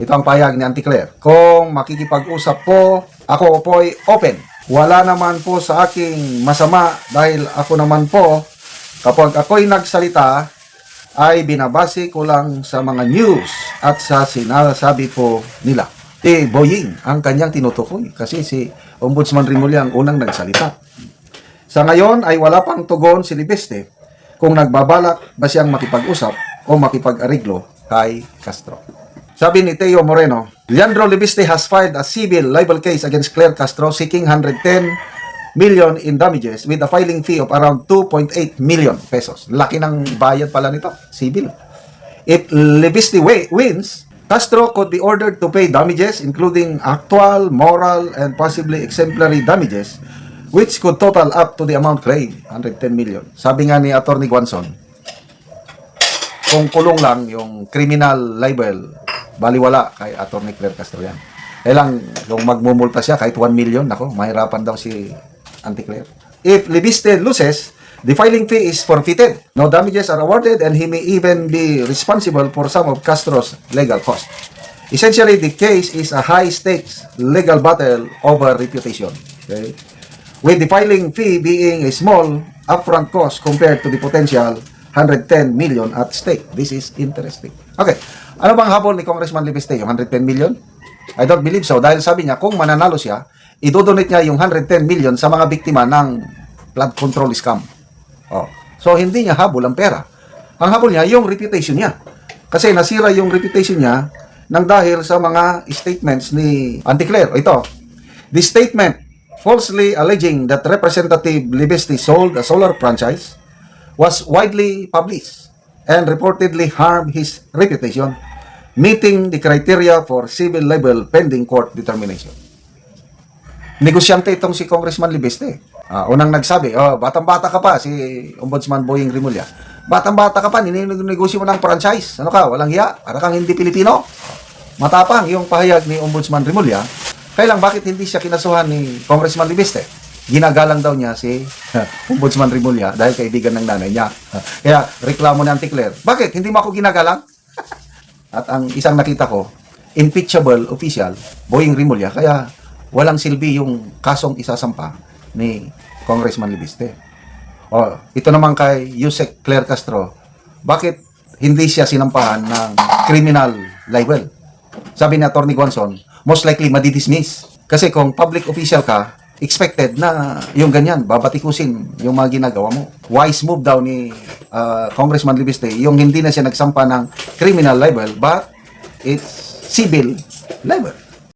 Ito ang pahayag ni Auntie Claire. Kung makikipag-usap po, ako po'y open. Wala naman po sa aking masama dahil ako naman po, kapag ako'y nagsalita, ay binabase ko lang sa mga news at sa sinasabi po nila. Boying ang kanyang tinutukoy kasi si Ombudsman Rimulya ang unang nagsalita. Sa ngayon ay wala pang tugon si Libeste kung nagbabalak ba siyang makipag-usap o makipag-ariglo kay Castro. Sabi ni Teo Moreno, Leandro Libiste has filed a civil libel case against Claire Castro seeking 110 million in damages with a filing fee of around 2.8 million pesos. Laki ng bayad pala nito, civil. If Libiste wins, Castro could be ordered to pay damages including actual, moral, and possibly exemplary damages which could total up to the amount claimed, 110 million. Sabi nga ni Atty. Guanzon, kung kulong lang yung criminal libel, baliwala kay Atty. Claire Castro yan. Lang, kung magmumulta siya kahit 1 million, nako, mahirapan daw si Auntie Claire. If Libiste loses, the filing fee is forfeited. No damages are awarded and he may even be responsible for some of Castro's legal costs. Essentially, the case is a high-stakes legal battle over reputation. Okay? With the filing fee being a small upfront cost compared to the potential 110 million at stake. This is interesting. Okay. Ano bang habol ni Congressman Libiste? Yung 110 million? I don't believe so. Dahil sabi niya, kung mananalo siya, idodonate niya yung 110 million sa mga biktima ng flood control scam. Oh. So, hindi niya habol ang pera. Ang habol niya, yung reputation niya. Kasi nasira yung reputation niya nang dahil sa mga statements ni Auntie Claire. Ito, the statement falsely alleging that Representative Libiste sold a solar franchise was widely published and reportedly harmed his reputation, meeting the criteria for civil libel pending court determination. Negosyante itong si Congressman Libiste. Unang nagsabi, batang-bata ka pa, si Ombudsman Boying Rimulya. Batang-bata ka pa, ninegosyo mo ng franchise. Ano ka, walang hiya? Para kang hindi Pilipino? Matapang yung pahayag ni Ombudsman Rimulya. Kaya lang, bakit hindi siya kinasuhan ni Congressman Libiste? Ginagalang daw niya si Ombudsman Rimulya dahil kaibigan ng nanay niya. Kaya reklamo ni Auntie Claire, bakit? Hindi mo ako ginagalang? At ang isang nakita ko, impeachable official, Boying Rimulya, kaya walang silbi yung kasong isasampa ni Congressman Libiste. Ito naman kay Yusek Claire Castro, bakit hindi siya sinampahan ng criminal libel? Sabi ni Atty. Guanzon, most likely madidismiss. Kasi kung public official ka, expected na yung ganyan, babatikusin yung mga ginagawa mo. Wise move daw ni Congressman Libiste, yung hindi na siya nagsampa ng criminal libel, but it's civil libel.